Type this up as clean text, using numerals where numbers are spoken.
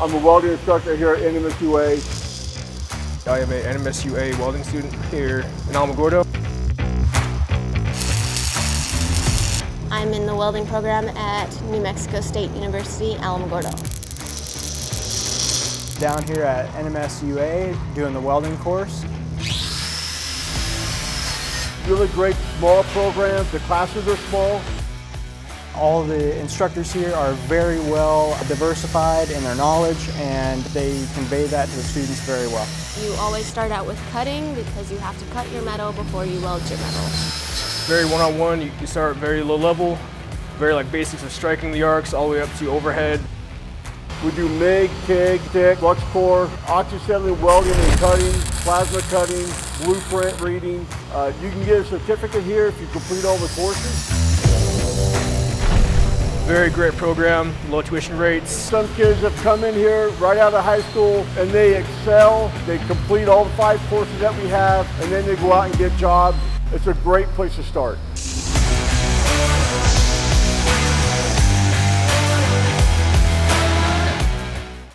I'm a welding instructor here at NMSU-A. I am an NMSU-A Welding student here in Alamogordo. I'm in the welding program at New Mexico State University, Alamogordo. Down here at NMSU-A doing the welding course. Really great small programs. The classes are small. All the instructors here are very well diversified in their knowledge, and they convey that to the students very well. You always start out with cutting because you have to cut your metal before you weld your metal. Very one-on-one, you start very low level, very like basics of striking the arcs all the way up to overhead. We do MIG, TIG, stick, flux core, oxyacetylene welding and cutting, plasma cutting, blueprint reading. You can get a certificate here if you complete all the courses. Very great program, low tuition rates. Some kids have come in here right out of high school and they excel. They complete all the 5 courses that we have, and then they go out and get jobs. It's a great place to start.